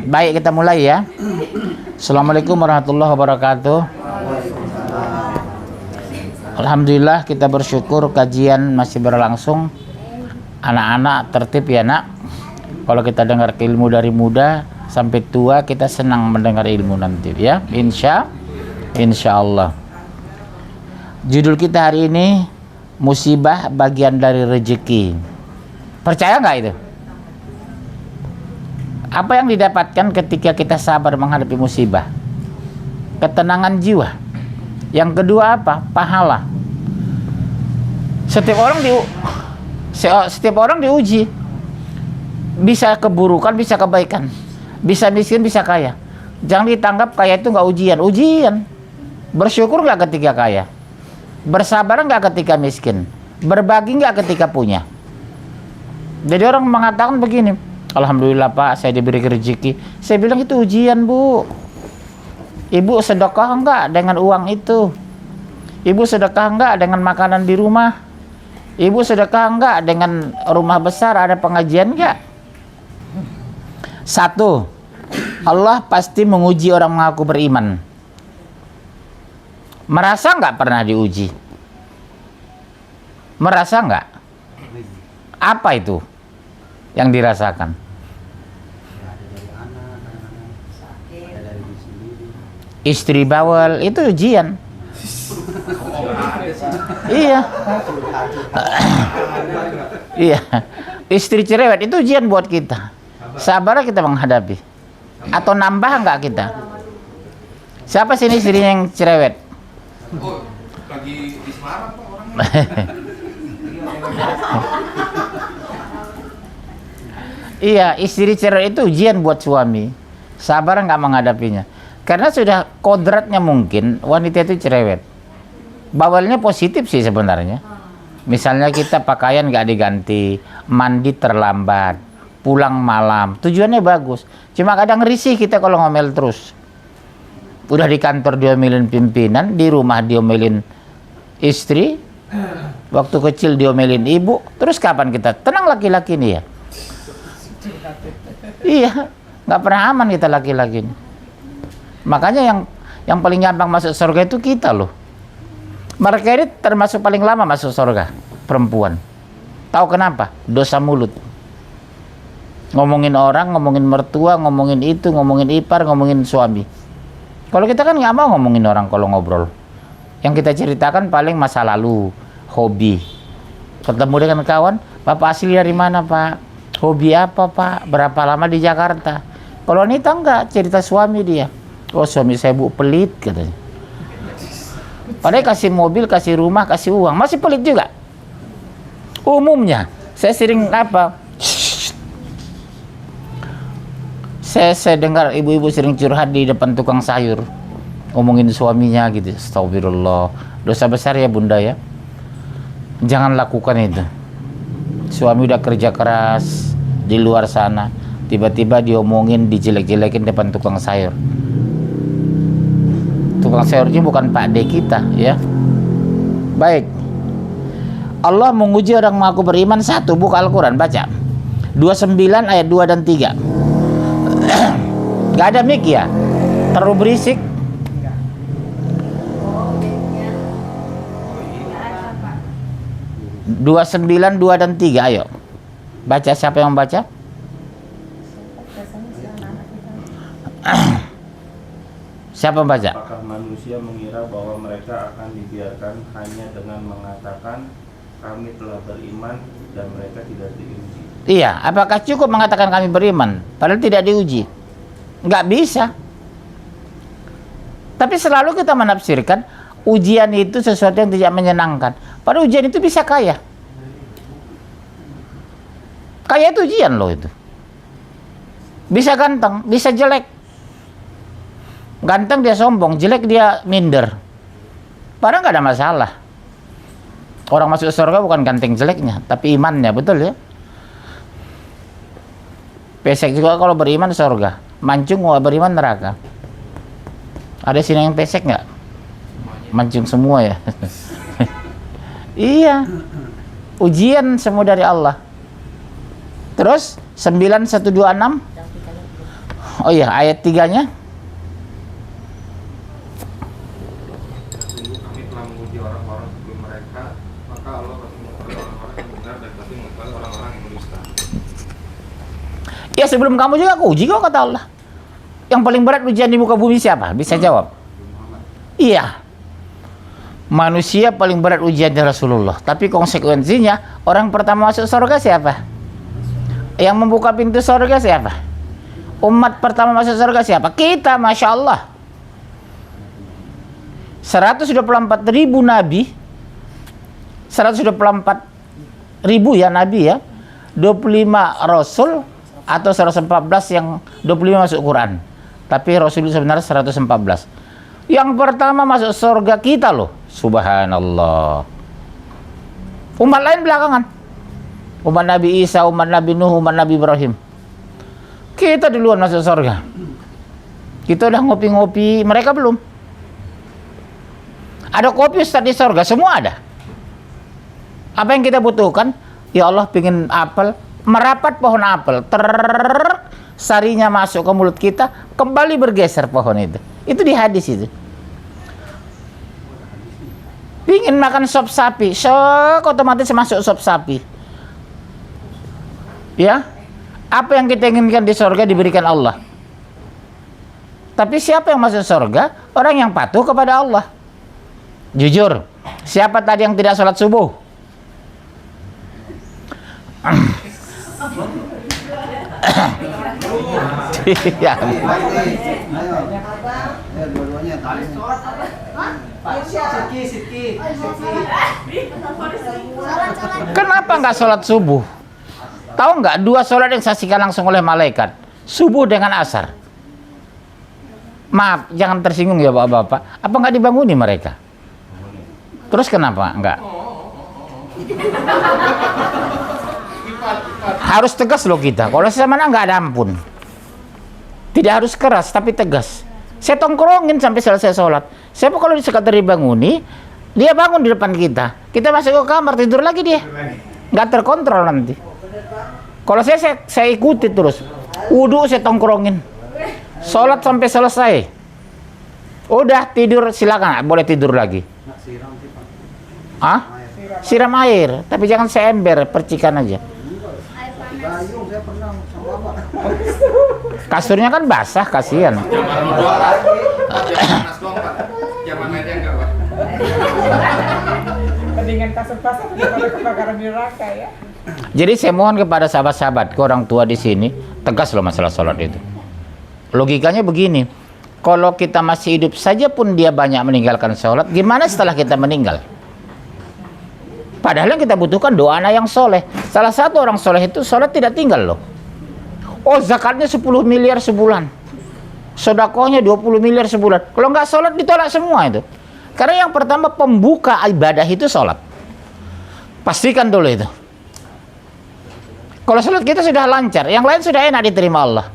Baik, kita mulai ya. Assalamualaikum warahmatullahi wabarakatuh. Alhamdulillah, kita bersyukur kajian masih berlangsung. Anak-anak tertib ya nak. Kalau kita dengar ilmu dari muda sampai tua, kita senang mendengar ilmu nanti ya. Insya Allah. Judul kita hari ini, musibah bagian dari rezeki. Percaya nggak itu? Apa yang didapatkan ketika kita sabar menghadapi musibah? Ketenangan jiwa. Yang kedua apa? Pahala. Setiap orang diuji. Bisa keburukan, bisa kebaikan. Bisa miskin, bisa kaya. Jangan ditanggap kaya itu nggak ujian. Bersyukur nggak ketika kaya? Bersabar nggak ketika miskin? Berbagi nggak ketika punya? Jadi orang mengatakan begini, alhamdulillah Pak, saya diberi rezeki. Saya bilang itu ujian, Bu. Ibu sedekah enggak dengan uang itu? Ibu sedekah enggak dengan makanan di rumah? Ibu sedekah enggak dengan rumah besar, ada pengajian enggak? Satu, Allah pasti menguji orang mengaku beriman. Merasa enggak pernah diuji? Merasa enggak? Apa itu yang dirasakan? Istri bawel itu ujian. Iya. Iya. Istri cerewet itu ujian buat kita. Sabar kita menghadapi. Atau nambah enggak kita? Siapa sini istrinya yang cerewet? Oh, lagi di Semarang Pak orangnya. Iya, istri cerewet itu ujian buat suami. Sabar enggak menghadapinya. Karena sudah kodratnya mungkin wanita itu cerewet. Bawelnya positif sih sebenarnya. Misalnya kita pakaian nggak diganti, mandi terlambat, pulang malam, tujuannya bagus. Cuma kadang risih kita kalau ngomel terus. Udah di kantor diomelin pimpinan, di rumah diomelin istri, waktu kecil diomelin ibu. Terus kapan kita tenang laki-laki nih ya? Iya, nggak pernah aman kita laki-laki ini. Makanya yang paling gampang masuk surga itu kita loh. Mereka ini termasuk paling lama masuk surga, perempuan. Tahu kenapa? Dosa mulut. Ngomongin orang, ngomongin mertua, ngomongin itu, ngomongin ipar, ngomongin suami. Kalau kita kan nggak mau ngomongin orang kalau ngobrol. Yang kita ceritakan paling masa lalu, hobi. Ketemu dengan kawan, Bapak asli dari mana Pak? Hobi apa Pak? Berapa lama di Jakarta? Kalau wanita enggak, cerita suami dia. Oh suami saya Bu pelit katanya. Padahal kasih mobil, kasih rumah, kasih uang, masih pelit juga. Umumnya, saya sering apa? Saya dengar ibu-ibu sering curhat di depan tukang sayur, ngomongin suaminya gitu. Astagfirullah, dosa besar ya Bunda ya. Jangan lakukan itu. Suami udah kerja keras di luar sana, tiba-tiba diomongin, dijelek-jelekin depan tukang sayur. Tukang sayurnya bukan Pak D kita ya. Baik. Allah menguji orang mengaku beriman. Satu, buka Al-Quran, baca 29 ayat 2 dan 3. Gak ada mic ya? Terlalu berisik. 29, 2 dan 3, ayo. Baca, siapa yang baca? Siapa yang baca? Apakah manusia mengira bahwa mereka akan dibiarkan hanya dengan mengatakan kami telah beriman dan mereka tidak diuji? Iya, apakah cukup mengatakan kami beriman padahal tidak diuji? Nggak bisa. Tapi selalu kita menafsirkan ujian itu sesuatu yang tidak menyenangkan. Padahal ujian itu bisa kaya. Kaya itu ujian loh itu. Bisa ganteng, bisa jelek. Ganteng dia sombong, jelek dia minder. Padahal nggak ada masalah. Orang masuk surga bukan ganteng jeleknya, tapi imannya, betul ya? Pesek juga kalau beriman surga, mancung kalau beriman neraka. Ada sini yang pesek nggak? Mancung semua ya. Iya, ujian semua dari Allah. Terus 9126 Oh iya, ayat 3-nya. Sungguh kami telah menguji orang-orang sebelum mereka, maka Allah pasti mengetahui orang-orang yang benar dan pasti mengetahui orang-orang yang mendusta. Ya sebelum kamu juga aku uji kok, kata Allah. Yang paling berat ujian di muka bumi siapa? Bisa jawab? Iya. Manusia paling berat ujiannya Rasulullah. Tapi konsekuensinya orang pertama masuk surga siapa? Yang membuka pintu surga siapa? Umat pertama masuk surga siapa? Kita, Masya Allah. 124.000 nabi, 124.000 ya nabi ya, 25 rasul atau 114 yang 25 masuk Quran. Tapi Rasul sebenarnya 114. Yang pertama masuk surga kita loh. Subhanallah. Umat lain belakangan. Umat Nabi Isa, umat Nabi Nuh, umat Nabi Ibrahim. Kita duluan masuk surga. Kita udah ngopi-ngopi, mereka belum. Ada kopi Ustaz di surga, semua ada. Apa yang kita butuhkan? Ya Allah pingin apel, merapat pohon apel. Sarinya masuk ke mulut kita, kembali bergeser pohon itu. Itu di hadis itu. Pingin makan sop sapi, sok otomatis masuk sop sapi. Ya, apa yang kita inginkan di surga diberikan Allah. Tapi siapa yang masuk surga? Orang yang patuh kepada Allah. Jujur, siapa tadi yang tidak sholat subuh? Ya. Kenapa nggak sholat subuh? Tahu nggak, 2 sholat yang disaksikan langsung oleh malaikat, subuh dengan asar. Maaf, jangan tersinggung ya bapak-bapak. Apa nggak dibanguni mereka? Terus kenapa nggak? Harus tegas loh kita. Kalau sama nggak ada ampun. Tidak harus keras, tapi tegas. Saya tongkrongin sampai selesai sholat. Siapa kalau sekadar dibanguni, dia bangun di depan kita. Kita masuk ke kamar, tidur lagi dia. Nggak terkontrol nanti. Kalau saya ikuti terus. Wudhu saya tongkrongin. Sholat sampai selesai. Udah tidur silakan, boleh tidur lagi. Hah? Siram air, tapi jangan seember, percikan aja. Kasurnya kan basah, kasihan. Zaman dua lagi, panas doang Pak. Zaman airnya enggak Pak. Mendingan kasur basah daripada kebakaran neraka ya. Jadi saya mohon kepada sahabat-sahabat, ke orang tua di sini, tegas loh masalah sholat itu. Logikanya begini, kalau kita masih hidup saja pun dia banyak meninggalkan sholat, gimana setelah kita meninggal? Padahal yang kita butuhkan doa anak yang soleh. Salah satu orang soleh itu sholat tidak tinggal loh. Oh zakatnya 10 miliar sebulan, sedekahnya 20 miliar sebulan. Kalau nggak sholat ditolak semua itu. Karena yang pertama pembuka ibadah itu sholat. Pastikan dulu itu. Kalau sholat kita sudah lancar, yang lain sudah enak diterima Allah.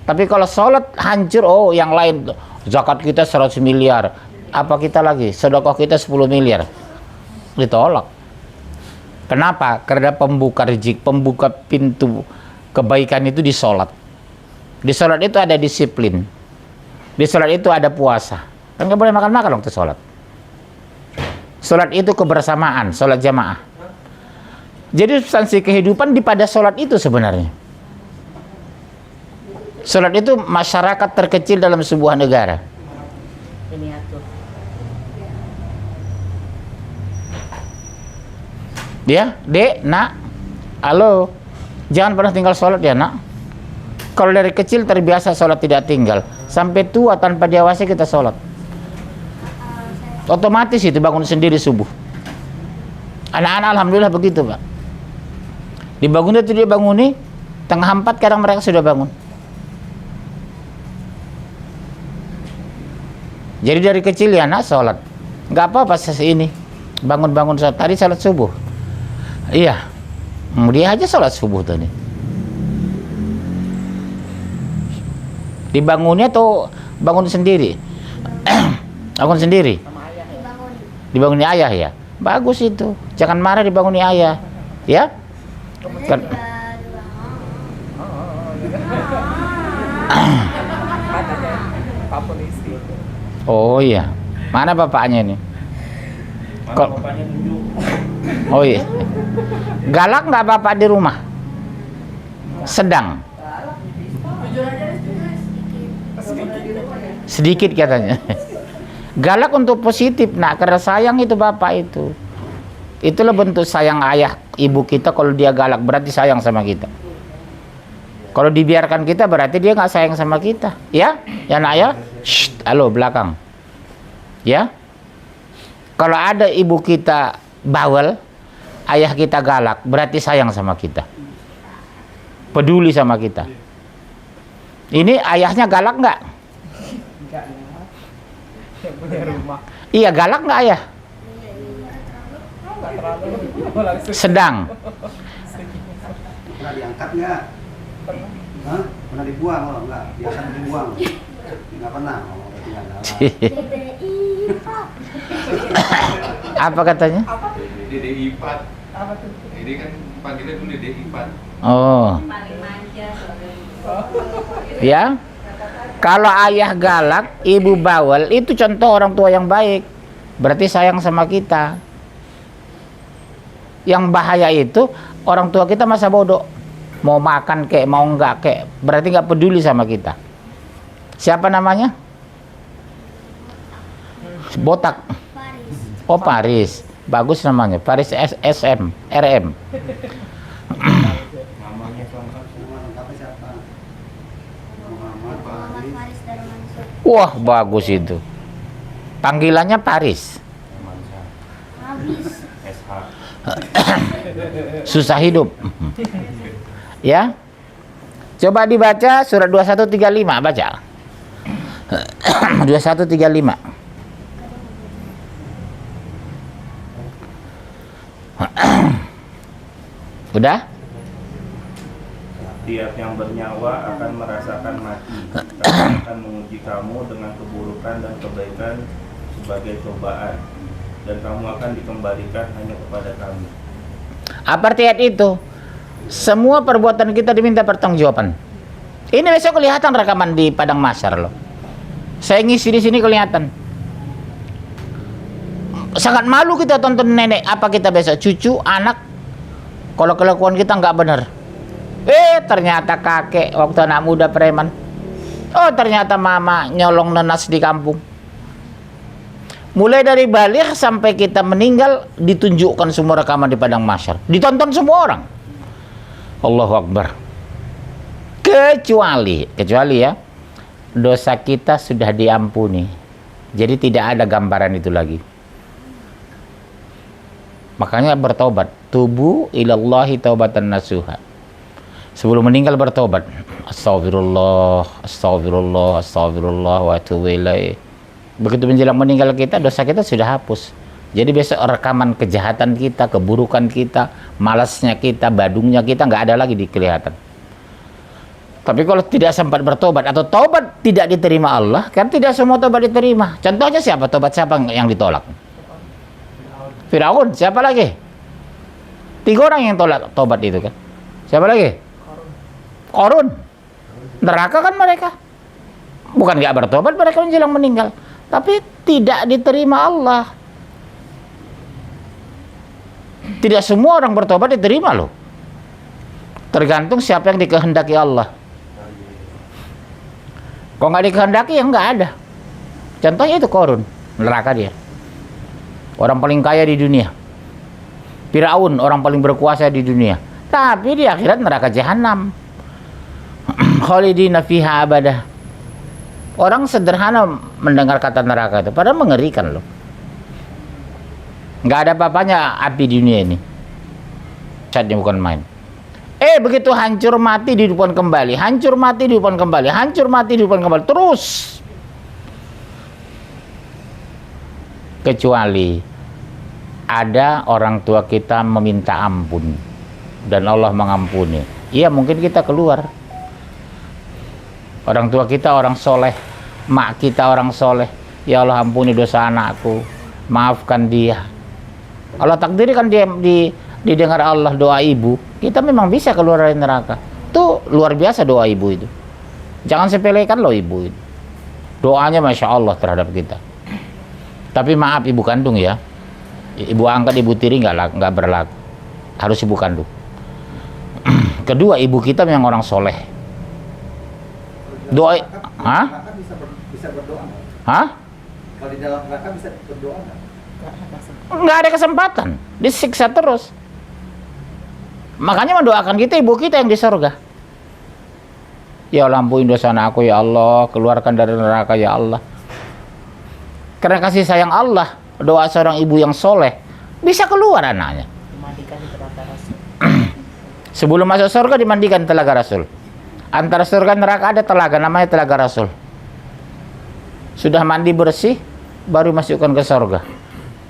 Tapi kalau sholat hancur, oh yang lain zakat kita 100 miliar, apa kita lagi? Sedekah kita 10 miliar, ditolak. Kenapa? Karena pembuka rezeki, pembuka pintu kebaikan itu di sholat. Di sholat itu ada disiplin. Di sholat itu ada puasa. Kan nggak boleh makan-makan waktu sholat. Sholat itu kebersamaan, sholat jamaah. Jadi substansi kehidupan di pada sholat itu sebenarnya. Sholat itu masyarakat terkecil dalam sebuah negara. Dia, dek, nak, halo, jangan pernah tinggal sholat ya nak. Kalau dari kecil terbiasa sholat tidak tinggal, sampai tua tanpa diawasi kita sholat. Otomatis itu bangun sendiri subuh. Anak-anak alhamdulillah begitu pak. Dibangun itu dia banguni, tengah 4 kadang mereka sudah bangun. Jadi dari kecil ya nak sholat, nggak apa-apa ini bangun-bangun sholat. Tadi sholat subuh, iya, dia aja sholat subuh tadi. Dibangunnya tuh bangun sendiri, bangun sendiri. Dibanguni ayah ya, bagus itu. Jangan marah dibanguni ayah, ya. Kan. polisi. Oh iya. Mana bapaknya ini? Mana Kok- bapaknya tunjuk? Oh iya. Galak nggak bapak di rumah? Sedang. Sedikit katanya. Galak untuk positif, nak, karena sayang itu bapak itu. Itulah bentuk sayang ayah ibu kita. Kalau dia galak berarti sayang sama kita. Kalau dibiarkan kita berarti dia nggak sayang sama kita. Ya, ya nak ya. Shh, halo belakang. Ya. Kalau ada ibu kita bawel, ayah kita galak, berarti sayang sama kita. Peduli sama kita. Ini ayahnya galak nggak? Enggak ya. Yang punya rumah. Iya, galak nggak ayah? Enggak terlalu. Langsung. Sedang. Pernah diangkat nggak? Hah? Pernah dibuang kalau nggak? Diangkat dibuang? Nggak pernah. Oh, berarti nggak galak. Apa katanya? Dede Ipat. Apa tuh? Ini kan panggilnya dulu Dede Ipat. Oh, Paling manja ya. Kalau ayah galak, ibu bawel, itu contoh orang tua yang baik. Berarti sayang sama kita. Yang bahaya itu orang tua kita masa bodoh. Mau makan kek, mau enggak kek, berarti nggak peduli sama kita. Siapa namanya? Botak. Oh, Paris. Bagus namanya. Paris SM, RM. Namanya lengkap. Nama lengkapnya siapa? Muhammad Muhammad Faris. Faris Darmansyah. Wah, bagus itu. Panggilannya Paris. Mansyah. Habis. SH. Susah hidup. Ya. Coba dibaca surat 2135, baca. 2135. Udah? Tiap yang bernyawa akan merasakan mati. Kami akan menguji kamu dengan keburukan dan kebaikan sebagai cobaan, dan kamu akan dikembalikan hanya kepada kami. Apa arti ayat itu? Semua perbuatan kita diminta pertanggungjawaban. Ini besok kelihatan rekaman di padang mahsyar loh. Saya ngisi di sini kelihatan. Sangat malu kita tonton nenek apa kita besok cucu, anak. Kalau kelakuan kita nggak benar. Ternyata kakek waktu anak muda preman. Oh, ternyata mama nyolong nenas di kampung. Mulai dari balik sampai kita meninggal ditunjukkan semua rekaman di padang mahsyar. Ditonton semua orang. Allahu Akbar. Kecuali ya, dosa kita sudah diampuni. Jadi tidak ada gambaran itu lagi. Makanya bertobat. Tubu ilallahi taubatan nasuha. Sebelum meninggal bertobat. Astagfirullah, astagfirullah, astagfirullah wa atubu ilaih. Begitu menjelang meninggal kita, dosa kita sudah hapus. Jadi besok rekaman kejahatan kita, keburukan kita, malasnya kita, badungnya kita nggak ada lagi kelihatan. Tapi kalau tidak sempat bertobat atau tobat tidak diterima Allah, kan tidak semua tobat diterima. Contohnya siapa? Tobat siapa yang ditolak? Firaun. Siapa lagi? 3 orang yang tolak tobat itu kan. Siapa lagi? Korun. Neraka kan mereka. Bukan nggak bertobat mereka menjelang meninggal, tapi tidak diterima Allah. Tidak semua orang bertobat diterima loh. Tergantung siapa yang dikehendaki Allah. Kalau nggak dikehendaki ya nggak ada. Contohnya itu Korun, neraka dia. Orang paling kaya di dunia. Firaun, orang paling berkuasa di dunia. Tapi di akhirat neraka jahanam. Khalidina fiha abadah. Orang sederhana mendengar kata neraka itu, padahal mengerikan loh. Nggak ada apa-apanya api di dunia ini. Catnya bukan main. Begitu hancur mati dihidupkan kembali, hancur mati dihidupkan kembali, hancur mati dihidupkan kembali, terus. Kecuali ada orang tua kita meminta ampun dan Allah mengampuni. Iya, mungkin kita keluar. Orang tua kita orang soleh, mak kita orang soleh. Ya Allah, ampuni dosa anakku, maafkan dia. Allah takdirkan dia didengar Allah doa ibu, kita memang bisa keluar dari neraka. Itu luar biasa doa ibu itu. Jangan sepelekan loh ibu itu. Doanya Masya Allah terhadap kita. Tapi maaf ibu kandung ya, ibu angkat, ibu tiri nggak berlaku, harus ibu kandung. Kedua, ibu kita memang orang soleh. Doa, hah? Bisa berdoa nggak? Hah? Kalau di dalam neraka bisa berdoa nggak? Nggak ada kesempatan, disiksa terus. Makanya mendoakan kita ibu kita yang di surga. Ya Allah, ampunin dosa anakku ya Allah, keluarkan dari neraka ya Allah. Karena kasih sayang Allah, doa seorang ibu yang soleh bisa keluar anaknya. Dimandikan di telaga Rasul. Sebelum masuk surga dimandikan telaga Rasul. Antara surga dan neraka ada telaga, namanya telaga Rasul. Sudah mandi bersih, baru masukkan ke surga.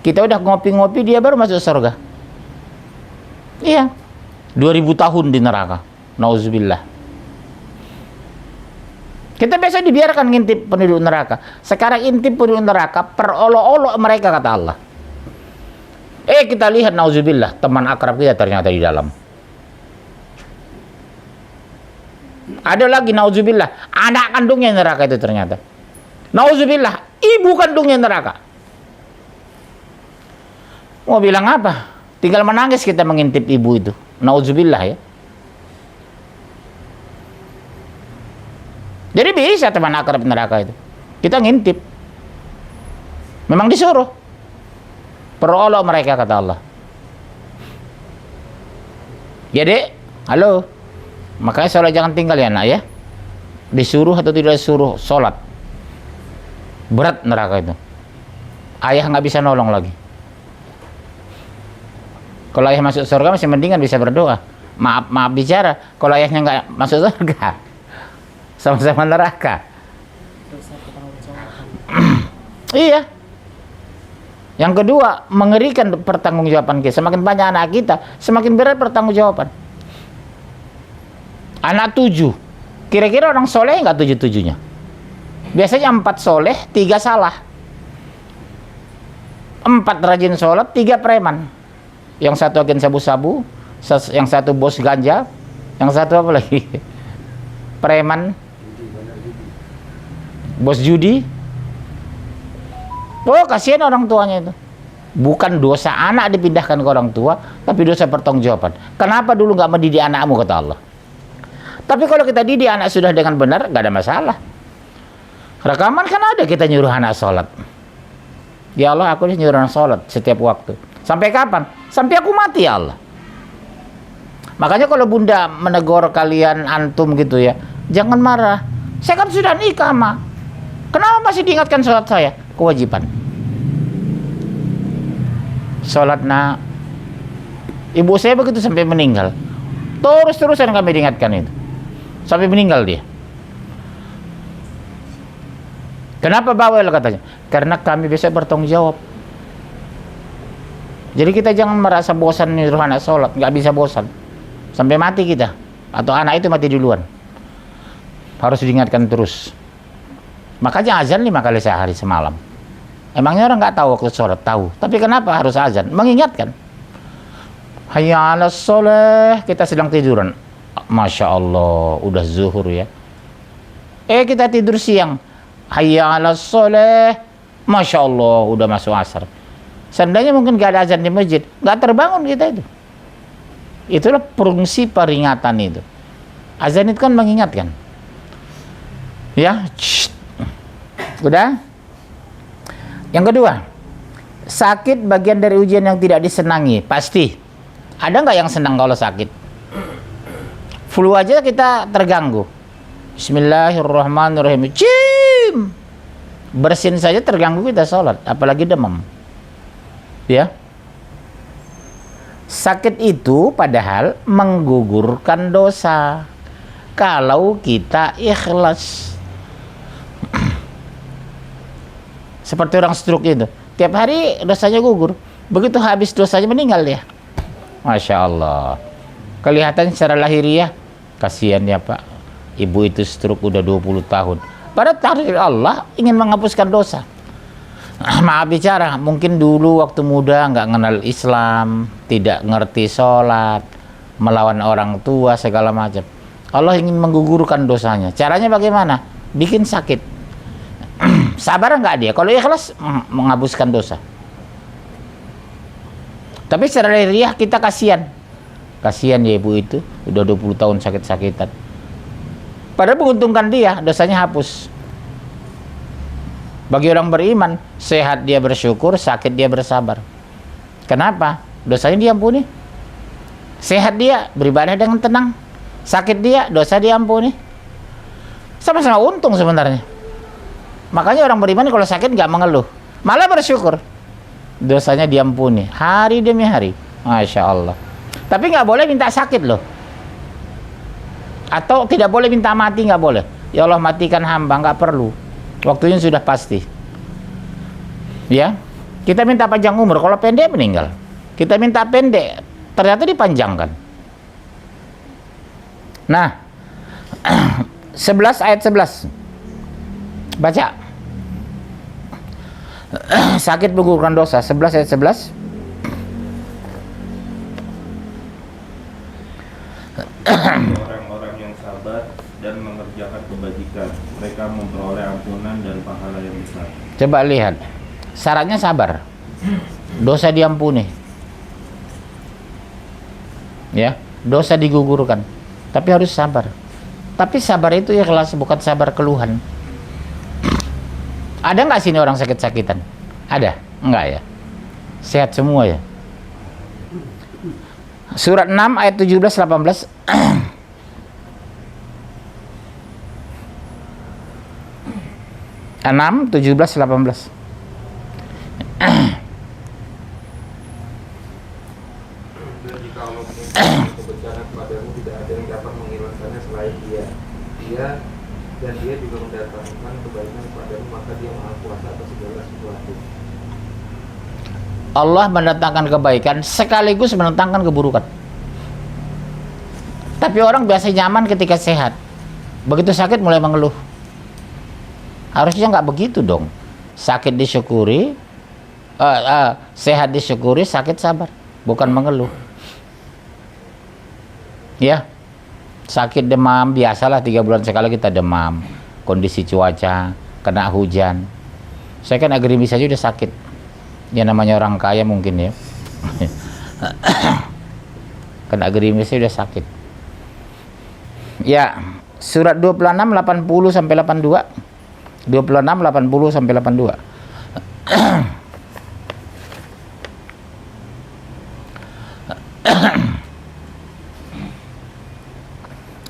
Kita udah ngopi-ngopi, dia baru masuk surga. Iya, 2000 tahun di neraka. Nauzubillah. Kita biasa dibiarkan ngintip penduduk neraka. Sekarang intip penduduk neraka, perolok-olok mereka kata Allah. Kita lihat nauzubillah, teman akrab kita ternyata di dalam. Ada lagi nauzubillah, anak kandungnya neraka itu ternyata. Nauzubillah, ibu kandungnya neraka. Mau bilang apa? Tinggal menangis kita mengintip ibu itu. Nauzubillah ya. Jadi bisa teman akrab neraka itu. Kita ngintip. Memang disuruh. Perolok mereka kata Allah. Ya dek, halo. Makanya sholat jangan tinggal ya nak ya. Disuruh atau tidak disuruh sholat. Berat neraka itu. Ayah nggak bisa nolong lagi. Kalau ayah masuk surga masih mendingan bisa berdoa. Maaf bicara. Kalau ayahnya nggak masuk surga, sama-sama neraka. Dosa pertanggungjawaban. Iya. Yang kedua, mengerikan pertanggungjawaban kita. Semakin banyak anak kita, semakin berat pertanggungjawaban. Anak 7, kira-kira orang soleh nggak 7-7-nya? Biasanya 4 soleh, 3 salah. 4 rajin sholat, 3 preman. Yang satu agen sabu-sabu, yang satu bos ganja, yang satu apa lagi? Preman, bos judi. Oh, kasihan orang tuanya itu. Bukan dosa anak dipindahkan ke orang tua, tapi dosa pertanggungjawaban. Kenapa dulu nggak mendidik anakmu kata Allah? Tapi kalau kita didik anak sudah dengan benar, nggak ada masalah. Rekaman kan ada kita nyuruh anak sholat. Ya Allah, aku nyuruh anak sholat setiap waktu. Sampai kapan? Sampai aku mati ya Allah. Makanya kalau bunda menegur kalian antum gitu ya, jangan marah. Saya kan sudah nikah ma. Kenapa masih diingatkan sholat saya? Kewajiban. Sholat nak. Ibu saya begitu sampai meninggal. Terus-terusan kami diingatkan itu. Sampai meninggal dia. Kenapa bawel katanya? Karena kami bisa bertanggung jawab. Jadi kita jangan merasa bosan nyuruh anak sholat, nggak bisa bosan sampai mati kita, atau anak itu mati duluan. Harus diingatkan terus. Makanya azan 5 kali sehari semalam. Emangnya orang nggak tahu waktu sholat? Tahu. Tapi kenapa harus azan? Mengingatkan. Hayya 'alas sholeh, kita sedang tiduran. Masya Allah, udah zuhur ya. Kita tidur siang. Hayya 'alas sholeh, Masya Allah, udah masuk asar. Seandainya mungkin gak ada azan di masjid, gak terbangun kita itu. Itulah fungsi peringatan itu. Azan itu kan mengingatkan. Ya, udah. Yang kedua, sakit bagian dari ujian yang tidak disenangi, pasti. Ada nggak yang senang kalau sakit? Flu aja kita terganggu. Bismillahirrahmanirrahim. Bersin saja terganggu kita sholat, apalagi demam. Ya, sakit itu padahal menggugurkan dosa kalau kita ikhlas. Seperti orang stroke itu, tiap hari dosanya gugur, begitu habis dosanya meninggal dia. Masya Allah. Kelihatan secara lahiriah, kasihan ya Pak, ibu itu stroke udah 20 tahun. Pada takdir Allah ingin menghapuskan dosa. Maaf bicara, mungkin dulu waktu muda nggak kenal Islam, tidak ngerti sholat, melawan orang tua segala macam. Allah ingin menggugurkan dosanya. Caranya bagaimana? Bikin sakit. Sabar nggak dia? Kalau ikhlas menghapuskan dosa. Tapi secara lahiriah kita kasihan. Kasihan ya ibu itu, udah 20 tahun sakit-sakitan. Padahal menguntungkan dia, dosanya hapus. Bagi orang beriman, sehat dia bersyukur, sakit dia bersabar. Kenapa? Dosanya diampuni. Sehat dia beribadah dengan tenang. Sakit dia, dosa diampuni. Sama-sama untung sebenarnya. Makanya orang beriman kalau sakit nggak mengeluh, malah bersyukur. Dosanya diampuni hari demi hari. Masya Allah. Tapi nggak boleh minta sakit loh. Atau tidak boleh minta mati, nggak boleh. Ya Allah matikan hamba, nggak perlu. Waktunya sudah pasti. Ya, kita minta panjang umur. Kalau pendek meninggal. Kita minta pendek, ternyata dipanjangkan. Nah, 11 ayat 11. Baca. Sakit menggugurkan dosa. 11 ayat 11. Orang-orang yang sabar dan mengerjakan kebajikan, mereka memperoleh ampunan dan pahala yang besar. Coba lihat. Syaratnya sabar. Dosa diampuni. Ya, dosa digugurkan. Tapi harus sabar. Tapi sabar itu ikhlas, bukan sabar keluhan. Ada nggak sini orang sakit-sakitan? Ada? Enggak ya? Sehat semua ya? Surat 6 ayat 17-18. Enam, 17-18. Dan jika Allah mengirimkan kebenaran kepadamu, tidak ada yang dapat menghilangkannya selain Dia. Dan Dia juga mendatangkan kebaikan kepadamu, maka Dia Maha Kuasa atas segala sesuatu. Allah mendatangkan kebaikan sekaligus mendatangkan keburukan. Tapi orang biasa nyaman ketika sehat. Begitu sakit mulai mengeluh. Harusnya nggak begitu dong. Sakit disyukuri, sehat disyukuri, sakit sabar, bukan mengeluh. Ya, sakit demam biasalah 3 bulan sekali kita demam. Kondisi cuaca, kena hujan. Saya kan agrimis aja udah sakit. Ya namanya orang kaya mungkin ya. Kena gerimisnya udah sakit. Ya, surat 26 80 sampai 82. 26 80 sampai 82.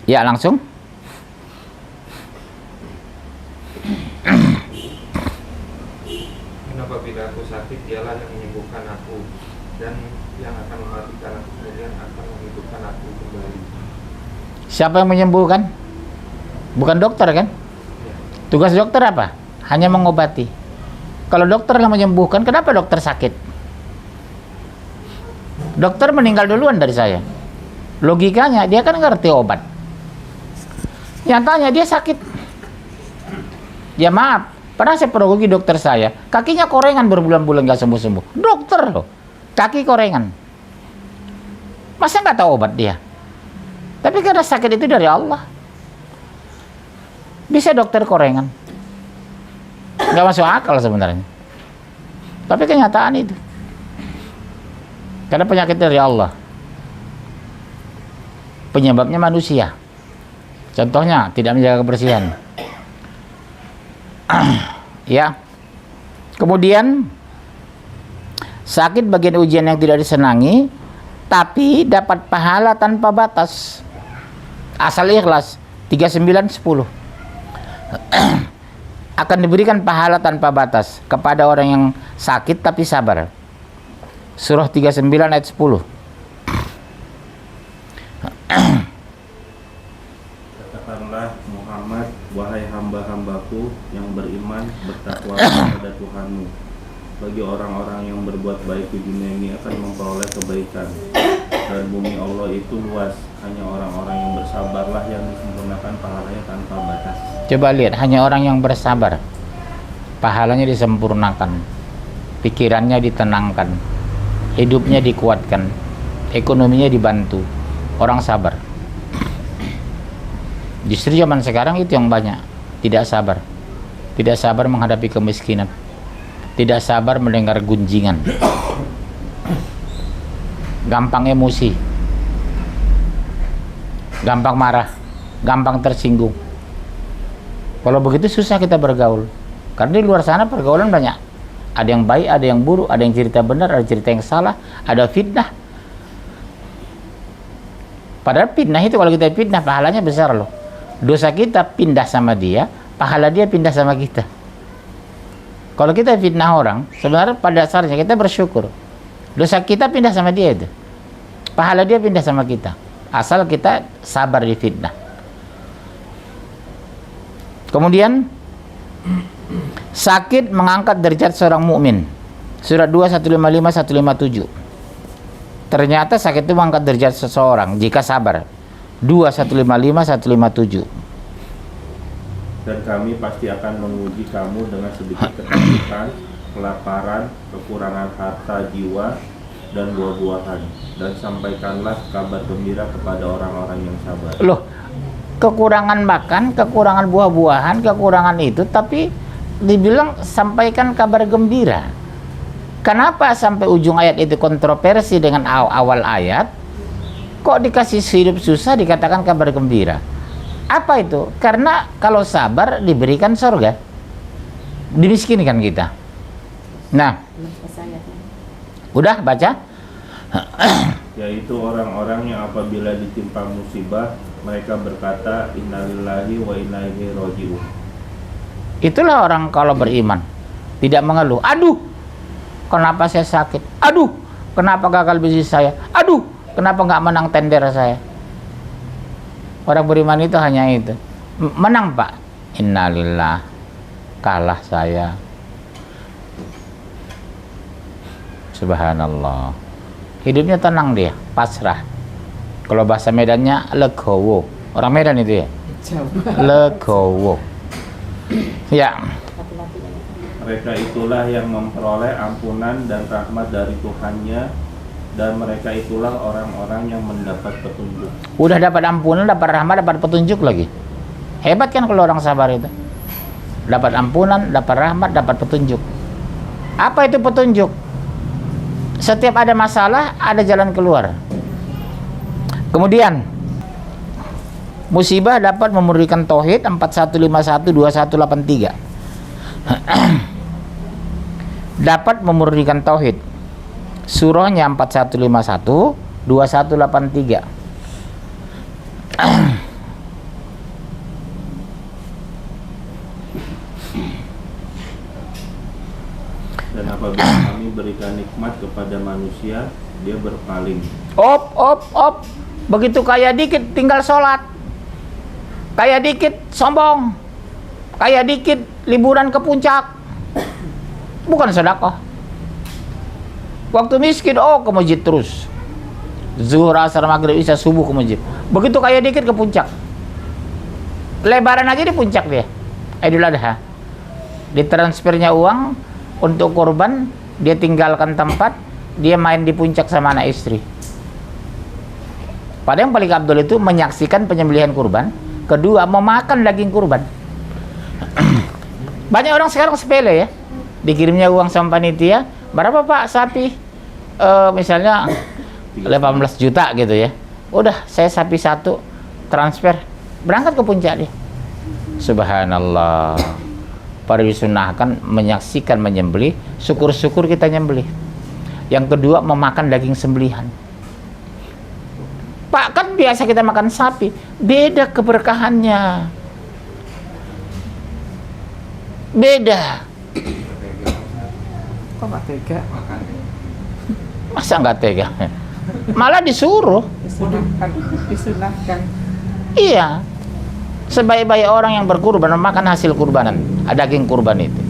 Ya, langsung. Apabila aku sakit, Dialah yang menyembuhkan aku, dan yang akan mematikan aku kemudian akan menghidupkan aku kembali. Siapa yang menyembuhkan? Bukan dokter kan? Tugas dokter apa? Hanya mengobati. Kalau dokter yang menyembuhkan, kenapa dokter sakit? Dokter meninggal duluan dari saya. Logikanya dia kan ngerti obat. Nyatanya dia sakit. Ya maaf, pernah saya perogogi dokter saya, kakinya korengan berbulan-bulan gak sembuh-sembuh. Dokter loh, kaki korengan. Masa nggak tahu obat dia? Tapi karena sakit itu dari Allah. Bisa dokter korengan. Nggak masuk akal sebenarnya. Tapi kenyataan itu. Karena penyakit dari Allah. Penyebabnya manusia. Contohnya tidak menjaga kebersihan. Ya. Kemudian sakit bagian ujian yang tidak disenangi, tapi dapat pahala tanpa batas. Asal ikhlas. 39:10. Akan diberikan pahala tanpa batas kepada orang yang sakit tapi sabar. Surah 39 ayat 10. Katakanlah Muhammad, wahai hamba-hambaku yang beriman, bertakwa kepada Tuhanmu. Bagi orang-orang yang berbuat baik di dunia ini akan memperoleh kebaikan. Dan bumi Allah itu luas. Hanya orang-orang yang bersabarlah yang disempurnakan pahalanya tanpa batas. Coba lihat, hanya orang yang bersabar pahalanya disempurnakan, pikirannya ditenangkan, hidupnya dikuatkan, ekonominya dibantu. Orang sabar. Justru zaman sekarang itu yang banyak tidak sabar. tidak sabar menghadapi kemiskinan, tidak sabar mendengar gunjingan, gampang emosi, gampang marah, gampang tersinggung. Kalau begitu susah kita bergaul, karena di luar sana pergaulan banyak, ada yang baik, ada yang buruk, ada yang cerita benar, ada cerita yang salah, ada fitnah. Padahal fitnah itu, kalau kita fitnah pahalanya besar loh. Dosa kita pindah sama dia, pahala dia pindah sama kita. Kalau kita fitnah orang, sebenarnya pada dasarnya kita bersyukur. Dosa kita pindah sama dia itu, pahala dia pindah sama kita. Asal kita sabar di fitnah. Kemudian sakit mengangkat derajat seorang mukmin. Surat 2 155 157. Ternyata sakit itu mengangkat derajat seseorang jika sabar. 2 155 157. Dan kami pasti akan menguji kamu dengan sedikit ketakutan, kelaparan, kekurangan harta jiwa, dan buah-buahan. Dan sampaikanlah kabar gembira kepada orang-orang yang sabar. Loh, kekurangan makan, kekurangan buah-buahan, kekurangan itu, tapi dibilang sampaikan kabar gembira. Kenapa sampai ujung ayat itu kontroversi dengan awal ayat? Kok dikasih hidup susah dikatakan kabar gembira? Apa itu? Karena kalau sabar diberikan surga, dimiskinkan kita. Nah, udah baca? Yaitu orang-orang yang apabila ditimpa musibah mereka berkata innalillahi wa inna ilaihi raji'un. Itulah orang kalau beriman, tidak mengeluh. Aduh, kenapa saya sakit? Aduh, kenapa gagal bisnis saya? Aduh, kenapa nggak menang tender saya? Orang beriman itu hanya itu. Menang Pak, innalillah, kalah saya. Subhanallah. Hidupnya tenang dia, pasrah. Kalau bahasa Medannya legowo. Orang Medan itu ya. Legowo. Ya. Mereka itulah yang memperoleh ampunan dan rahmat dari Tuhannya, dan mereka itulah orang-orang yang mendapat petunjuk. Udah dapat ampunan, dapat rahmat, dapat petunjuk lagi. Hebat kan kalau orang sabar itu. Dapat ampunan, dapat rahmat, dapat petunjuk. Apa itu petunjuk? Setiap ada masalah, ada jalan keluar. Kemudian musibah dapat memurnikan tauhid 4151 2183. Dapat memurnikan tauhid. Surahnya 4151 2183. Dan apabila kami berikan nikmat kepada manusia, dia berpaling. Op. Begitu kaya dikit tinggal sholat, kaya dikit sombong, kaya dikit liburan ke puncak. Bukan sedekah. Waktu miskin, ke masjid terus. Zuhur, asar, maghrib, isya, subuh ke masjid. Begitu kaya dikit ke puncak. Lebaran aja di puncak dia. Idul Adha. Ditransfernya uang untuk kurban, dia tinggalkan tempat, dia main di puncak sama anak istri. Padahal yang paling abdul itu menyaksikan penyembelihan kurban, kedua memakan daging kurban. Banyak orang sekarang sepele ya, dikirimnya uang sama panitia, berapa Pak sapi? Misalnya 18 juta gitu ya. Udah, saya sapi satu, transfer, berangkat ke puncak dia. Subhanallah. Para disunahkan menyaksikan menyembelih, syukur-syukur kita nyembelih. Yang kedua memakan daging sembelihan. Pak, kan biasa kita makan sapi, beda keberkahannya. Beda. Kok nggak tega? Masa nggak tega? Malah disuruh. Disunahkan. Iya. Sebaik-baik orang yang berkurban memakan hasil kurbanan, daging kurban itu.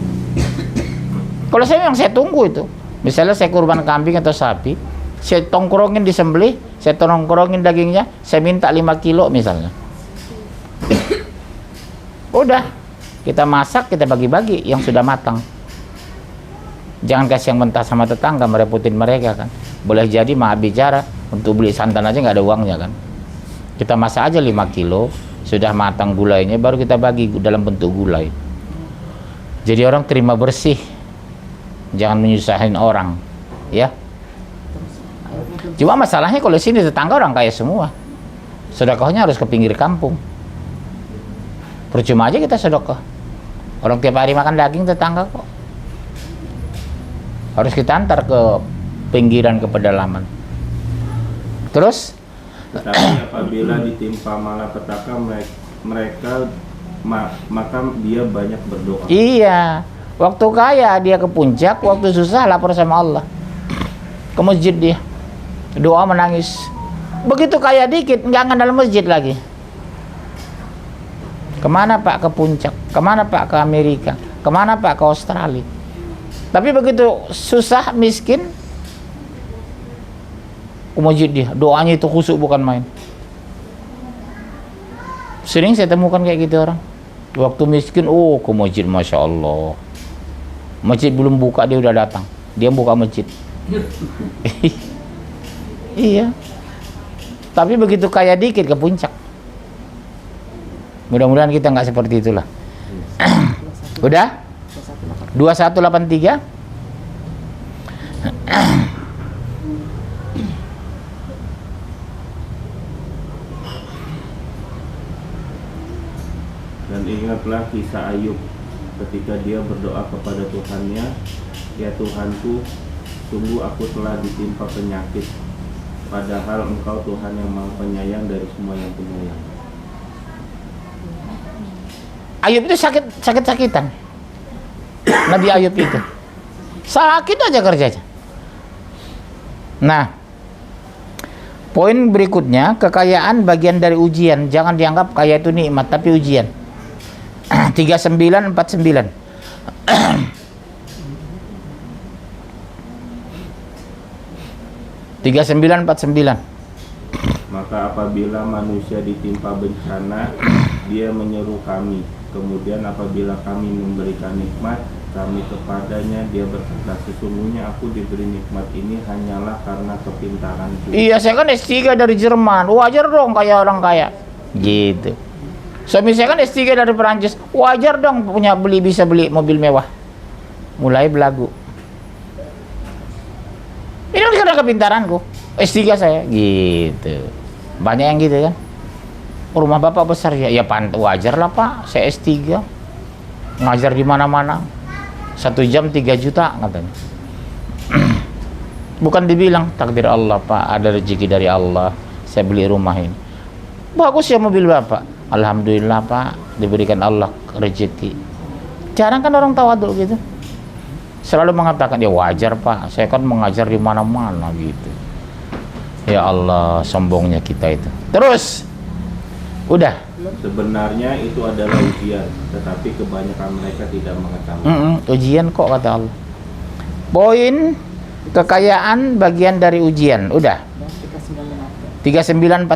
Kalau saya memang saya tunggu itu. Misalnya saya kurban kambing atau sapi, saya tongkrongin disembelih, saya tongkrongin dagingnya, saya minta 5 kilo misalnya. Udah, kita masak, kita bagi-bagi yang sudah matang. Jangan kasih yang mentah sama tetangga, merepotin mereka kan. Boleh jadi maaf bicara, untuk beli santan aja nggak ada uangnya kan. Kita masak aja 5 kilo, sudah matang gulainya, baru kita bagi dalam bentuk gulai. Jadi orang terima bersih, jangan menyusahin orang, ya. Cuma masalahnya kalau sini tetangga orang kaya semua, sedekahnya harus ke pinggir kampung. Percuma aja kita sedekah. Orang tiap hari makan daging tetangga kok. Harus kita antar ke pinggiran, ke pedalaman. Terus? Tetapi apabila ditimpa malapetaka mereka maka dia banyak berdoa. Iya. Waktu kaya dia ke puncak, waktu susah lapor sama Allah. Ke masjid dia. Doa menangis. Begitu kaya dikit, nggak akan dalam masjid lagi. Kemana Pak? Ke puncak. Kemana Pak? Ke Amerika. Kemana Pak? Ke Australia. Tapi begitu susah, miskin, ke masjid dia. Doanya itu khusyuk bukan main. Sering saya temukan kayak gitu orang. Waktu miskin, ke masjid, Masya Allah. Masjid belum buka dia udah datang. Dia buka masjid. Iya. Tapi begitu kaya dikit ke puncak. Mudah-mudahan kita nggak seperti itulah. Udah? 2183. Dan ingatlah kisah Ayub ketika dia berdoa kepada Tuhannya, ya Tuhanku, sungguh aku telah ditimpa penyakit, padahal Engkau Tuhan yang Maha Penyayang dari semua yang penyayang. Ayub itu sakit-sakitan. Nabi Ayub itu sakit aja kerjanya. Nah, poin berikutnya, kekayaan bagian dari ujian. Jangan dianggap kaya itu nikmat, tapi ujian. 3949. Maka apabila manusia ditimpa bencana, dia menyeru kami. Kemudian apabila kami memberikan nikmat kami kepadanya, dia berkata, sesungguhnya aku diberi nikmat ini hanyalah karena kepintaranku. Iya, saya kan S3 dari Jerman, wajar dong kayak orang kaya. Gitu. Suami saya kan S3 dari Perancis, wajar dong bisa beli mobil mewah. Mulai belagu. Ini kan karena kepintaranku. S3 saya, gitu. Banyak yang gitu kan. Rumah bapak besar ya, wajar lah Pak. Saya S3, ngajar di mana-mana. 1 jam 3 juta katanya. Bukan dibilang takdir Allah Pak, ada rezeki dari Allah. Saya beli rumah ini. Bagus ya mobil bapak. Alhamdulillah Pak, diberikan Allah rezeki. Jarang kan orang tawaduk gitu. Selalu mengatakan ya wajar Pak, saya kan mengajar di mana-mana gitu. Ya Allah, sombongnya kita itu. Terus, udah. Sebenarnya itu adalah ujian, tetapi kebanyakan mereka tidak mengetahui. Ujian kok kata Allah. Poin kekayaan bagian dari ujian. Udah. 3949.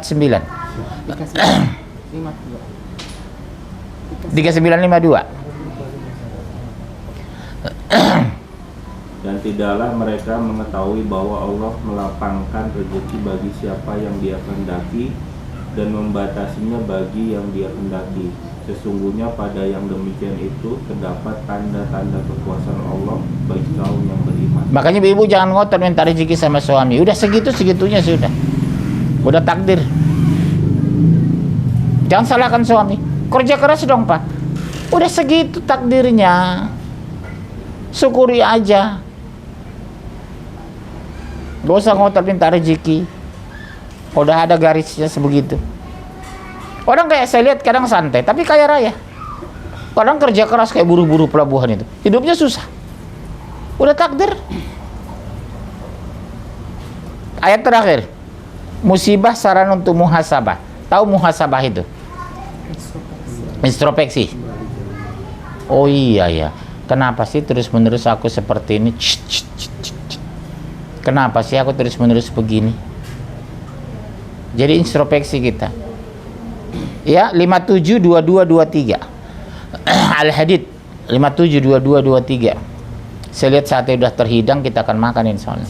3952. Dan tidaklah mereka mengetahui bahwa Allah melapangkan rezeki bagi siapa yang Dia kehendaki dan membatasinya bagi yang Dia kehendaki. Sesungguhnya pada yang demikian itu terdapat tanda-tanda kekuasaan Allah bagi kaum yang beriman. Makanya ibu jangan ngotot minta rezeki sama suami. Udah segitunya sudah. Udah takdir. Jangan salahkan suami. Kerja keras dong Pak. Udah segitu takdirnya. Syukuri aja. Gak usah ngotot minta rezeki. Udah ada garisnya sebegitu. Orang kayak saya lihat kadang santai, tapi kaya raya. Kadang kerja keras kayak buru-buru pelabuhan itu. Hidupnya susah. Udah takdir. Ayat terakhir. Musibah saran untuk muhasabah. Tahu muhasabah itu? Introspeksi. Oh iya ya. Kenapa sih terus-menerus aku seperti ini? Kenapa sih aku terus-menerus begini? Jadi introspeksi kita. Ya, 572223. Al-Hadid 572223. Saya lihat saatnya udah terhidang, kita akan makan insyaallah.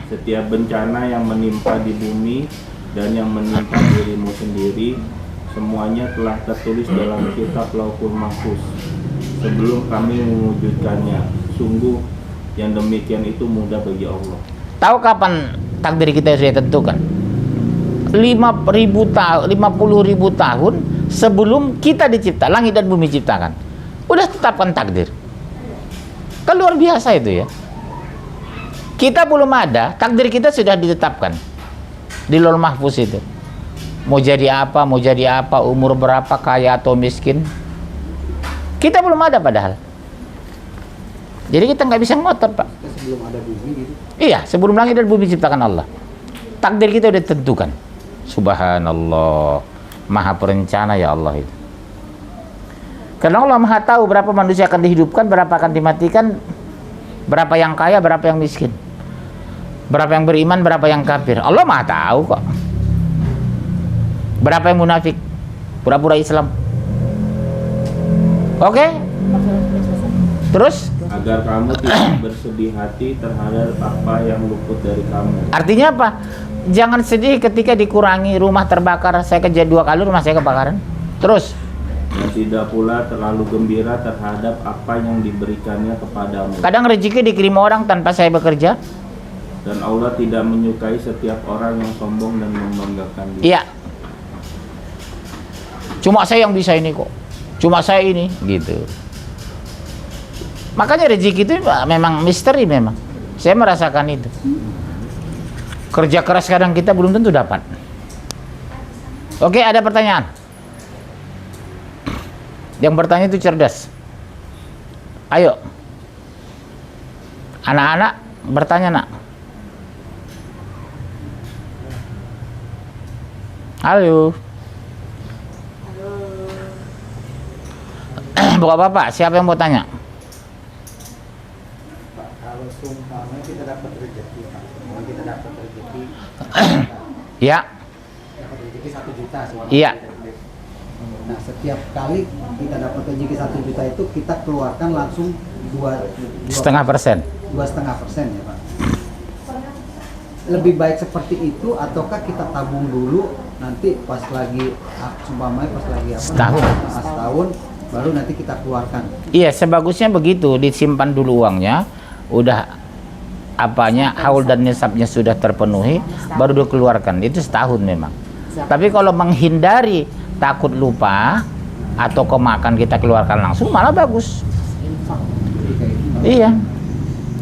Setiap bencana yang menimpa di bumi dan yang menimpa dirimu sendiri, semuanya telah tertulis dalam kitab Lauhul Mahfuz sebelum kami mewujudkannya. Sungguh yang demikian itu mudah bagi Allah. Tahu kapan takdir kita sudah tentukan? 50.000 tahun sebelum kita dicipta, langit dan bumi ciptakan. Udah tetapkan takdir. Kan luar biasa itu ya. Kita belum ada, takdir kita sudah ditetapkan di Lauhul Mahfuz itu. Mau jadi apa, umur berapa, kaya atau miskin. Kita belum ada padahal. Jadi kita nggak bisa ngotot, Pak. Sebelum ada bumi gitu. Iya, sebelum langit dan bumi diciptakan Allah. Takdir kita udah ditentukan. Subhanallah. Maha perencana ya Allah itu. Karena Allah Maha tahu berapa manusia akan dihidupkan, berapa akan dimatikan, berapa yang kaya, berapa yang miskin. Berapa yang beriman, berapa yang kafir. Allah Maha tahu kok. Berapa yang munafik, pura-pura Islam. Oke? Terus? Agar kamu tidak bersedih hati terhadap apa yang luput dari kamu. Artinya apa? Jangan sedih ketika dikurangi rumah terbakar. Saya kerja 2 kali rumah saya kebakaran. Terus? Dan tidak pula terlalu gembira terhadap apa yang diberikannya kepadamu. Kadang rezeki dikirim orang tanpa saya bekerja. Dan Allah tidak menyukai setiap orang yang sombong dan membanggakan diri. Iya. Cuma saya yang bisa ini kok. Cuma saya ini, gitu. Makanya rezeki itu memang misteri memang. Saya merasakan itu. Kerja keras kadang kita belum tentu dapat. Oke, ada pertanyaan? Yang bertanya itu cerdas. Ayo. Anak-anak bertanya, Nak. Halo. Bapak-bapak, siapa yang mau tanya? Pak, kalau seumpamanya kita dapat rezeki, Pak. Kalau kita dapat rezeki, Ya. dapat rezeki 1 juta seorang. Iya. Nah, setiap kali kita dapat rezeki 1 juta itu kita keluarkan langsung 0,5%. 2,5% ya, Pak. Lebih baik seperti itu ataukah kita tabung dulu nanti pas lagi seumpamanya pas lagi apa? Setahun. Setahun baru nanti kita keluarkan. Iya, sebagusnya begitu, disimpan dulu uangnya, udah apanya haul dan nisabnya sudah terpenuhi, baru dikeluarkan. Itu setahun memang. Tapi kalau menghindari takut lupa atau kemakan kita keluarkan langsung, malah bagus. Iya,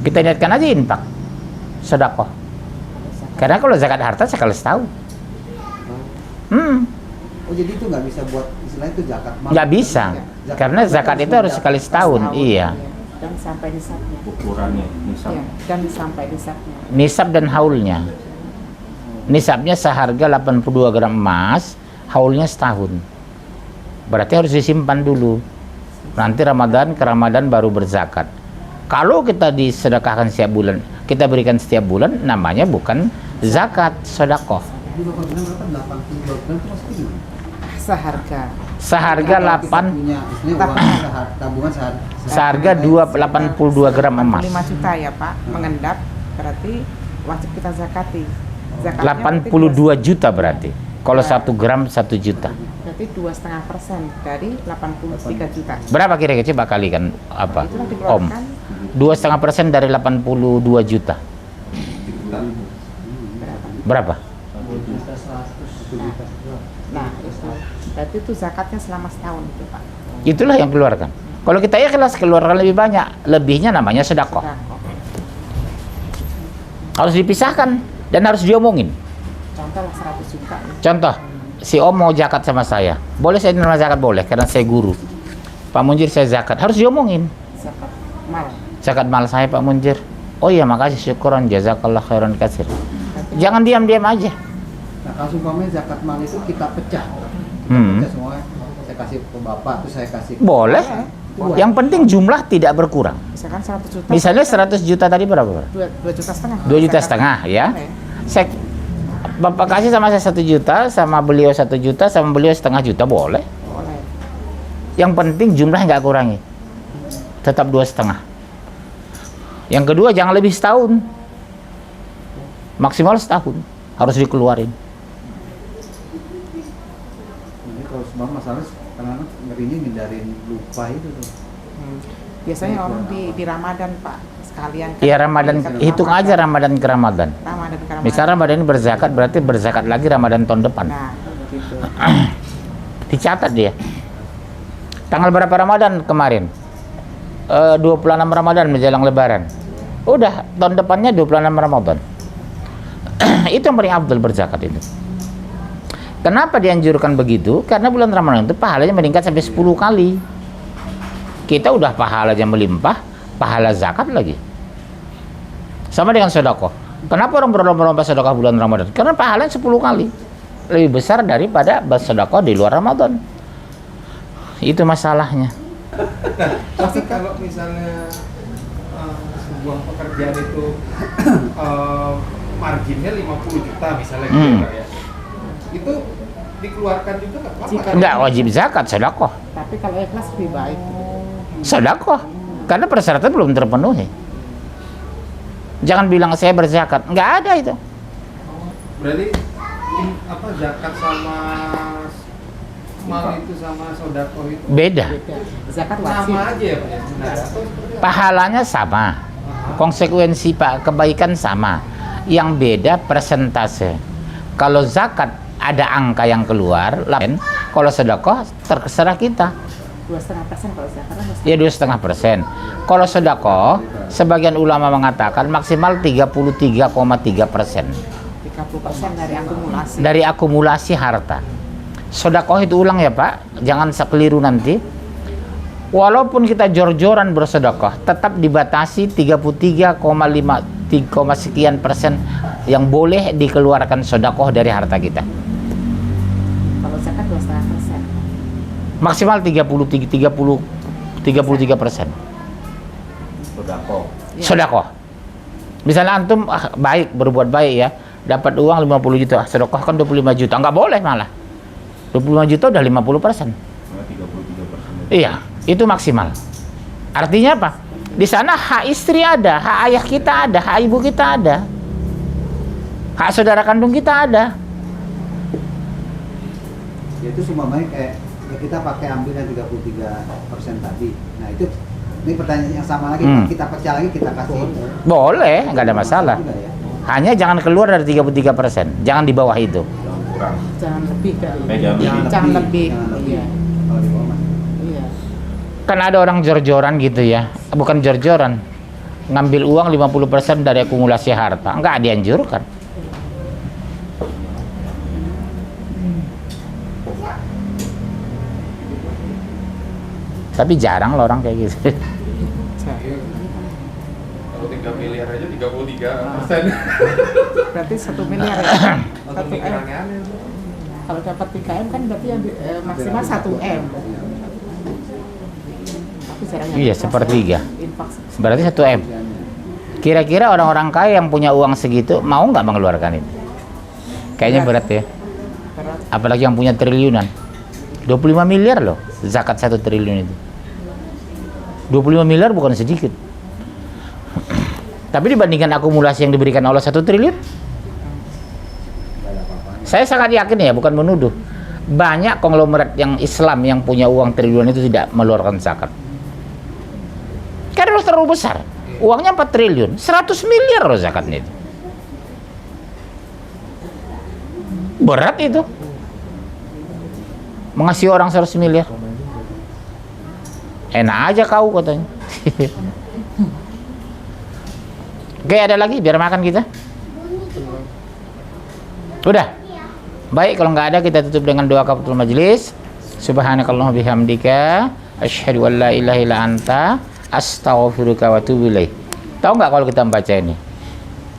kita niatkan aja infak, sedekah. Karena kalau zakat harta sekali setahun. Oh, jadi itu nggak bisa buat istilahnya itu zakat mal. Nggak bisa, karena zakat itu harus sekali setahun. Iya. Dan sampai nisabnya. Ukurannya, misal. Ya, dan sampai nisabnya. Nisab dan haulnya. Nisabnya seharga 82 gram emas, haulnya setahun. Berarti harus disimpan dulu. Nanti Ramadan ke Ramadan baru berzakat. Kalau kita disedekahkan setiap bulan, kita berikan setiap bulan, namanya bukan zakat, sedekah. Jadi Bapak bilang berapa? 82 gram itu maksudnya gimana? Seharga. Seharga Kalau kita 8 punya istilahnya uang tabungan seharga 82 gram emas. 5 juta ya Pak, mengendap berarti wajib kita zakati. Zakatnya 82 juta berarti. Kalau 1 gram 1 juta. berarti 2,5% dari 83 juta. Berapa kira-kira coba kalikan apa? Itulah Om. dikeluarkan 2,5% dari 82 juta. berapa? Berapa? Nah, itu berarti itu zakatnya selama setahun itu Pak. Itulah yang keluarkan. Kalau kita ikhlas keluarkan lebih banyak, lebihnya namanya sedekah. Sedekah. Harus dipisahkan dan harus diomongin. Contoh lah 100 juta. Contoh, si Om mau zakat sama saya. Boleh saya nerima zakat? Boleh, karena saya guru. Pak Munjir saya zakat. Harus diomongin. Zakat mal. Zakat mal saya Pak Munjir. Oh iya, makasih, syukuran, jazakallah khairan katsir. Jangan diam-diam aja. Nah, kalau umpamanya zakat mal itu kita pecah. Kita pecah semuanya. Saya kasih ke Bapak, terus saya kasih ke Boleh. Boleh. Yang penting jumlah tidak berkurang. Misalkan 100 juta. Misalnya 100 juta tadi berapa? 2 juta setengah. 2 juta Zakat. setengah ya. Boleh. Saya, Bapak kasih sama saya 1 juta, sama beliau 1 juta, sama beliau setengah juta, boleh. Boleh. Yang penting jumlah nggak kurangi. Tetap 2,5. Yang kedua, jangan lebih setahun. Maksimal setahun harus dikeluarin. Jadi kalau Bang, masalah karena ngerinya ngindarin lupa itu tuh. Biasanya orang di Ramadan Pak sekalian. Iya Ramadan, hitung aja Ramadan ke Ramadan. Ramadan ke Ramadan. Misalnya Ramadan ini berzakat, berarti berzakat lagi Ramadan tahun depan. Nah, gitu. Dicatat dia. Tanggal berapa Ramadan kemarin? 26 Ramadan menjelang Lebaran. Udah, tahun depannya 26 Ramadan. Itu yang paling afdal berzakat itu. Kenapa dianjurkan begitu? Karena bulan Ramadan itu pahalanya meningkat sampai 10 kali. Kita udah pahalanya melimpah, pahala zakat lagi. Sama dengan sedekah. Kenapa orang berlomba-lomba sedekah bulan Ramadan? Karena pahalanya 10 kali. Lebih besar daripada bersedekah di luar Ramadan. Itu masalahnya. Tapi kalau misalnya sebuah pekerjaan itu marginnya 50 juta misalnya gitu Pak, ya. Itu dikeluarkan juga nggak apa-apa? Enggak wajib zakat, sedekah. Tapi kalau ikhlas lebih baik. Sedekah. Karena persyaratan belum terpenuhi. Jangan bilang saya berzakat. Enggak ada itu. Berarti zakat sama mal itu sama sodako itu Beda. Zakat wajib. sama aja ya Pak ya sebenarnya? Atau seperti apa? Pahalanya sama. Konsekuensi kebaikan sama. Yang beda persentase. Kalau zakat ada angka yang keluar, kalau sedekah terserah kita. 2,5% kalau zakat kan Ya 2,5%. Kalau sedekah, sebagian ulama mengatakan maksimal 33,3%. 30% dari akumulasi. Dari akumulasi harta. Sedekah itu ulang ya Pak, jangan sekeliru nanti. Walaupun kita jor-joran bersedekah, tetap dibatasi 33,5 sekian persen yang boleh dikeluarkan sedekah dari harta kita. Kalau zakat 2,5%. Maksimal 33%. Sedekah. Sedekah. Misalnya antum baik, berbuat baik ya, dapat uang 50 juta, sedekah kan 25 juta, nggak boleh malah. 25 juta udah 50%. 33%. Iya, itu maksimal. Artinya apa? Di sana hak istri ada, hak ayah kita ada, hak ibu kita ada, hak saudara kandung kita ada. Ya itu semuanya kayak ya kita pakai ambil yang 33% tadi. Nah itu ini pertanyaan yang sama lagi, kita pecah lagi kita kasih. Boleh, nggak ada masalah. Juga ya. Hanya jangan keluar dari 33%, jangan di bawah itu. Jangan kurang. Jangan lebih kali. Jangan lebih. Jangan lebih. Iya. Kalau di bawah masih. Iya. Kan ada orang jor-joran gitu ya, bukan jor-joran, ngambil uang 50% dari akumulasi harta, nggak dianjurkan. Tapi jarang loh orang kayak gitu. Kalau 3 miliar aja 33%. Berarti 1 miliar ya. Atau 1 M. aneh-aneh. Kalau dapat 3 M kan berarti yang maksimal 1 M. Tapi jarang yang Iya, ikhlas sepertiga. ya. Infak. Berarti 1 M. Kira-kira orang-orang kaya yang punya uang segitu mau nggak mengeluarkan itu? Kayaknya berat ya. Berat. Apalagi yang punya triliunan. 25 miliar loh zakat 1 triliun itu. 25 miliar bukan sedikit. Tapi dibandingkan akumulasi yang diberikan Allah 1 triliun, saya sangat yakin ya, bukan menuduh. Banyak konglomerat yang Islam yang punya uang triliun itu tidak mengeluarkan zakat. Karena terlalu besar. Uangnya 4 triliun, 100 miliar loh zakatnya itu. Berat itu. Mengasih orang 100 miliar. Enak aja kau katanya. Oke, ada lagi biar makan kita. Udah. Baik, kalau nggak ada kita tutup dengan doa kafatul majlis. Subhanakallahumma bihamdika asyhadu an la ilaha illa anta astaghfiruka wa atubu ilaik. Tahu nggak kalau kita membaca ini?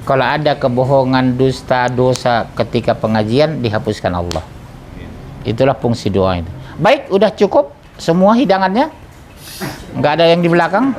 Kalau ada kebohongan, dusta, dosa ketika pengajian dihapuskan Allah. Itulah fungsi doa itu. Baik, udah cukup semua hidangannya. Nggak ada yang di belakang.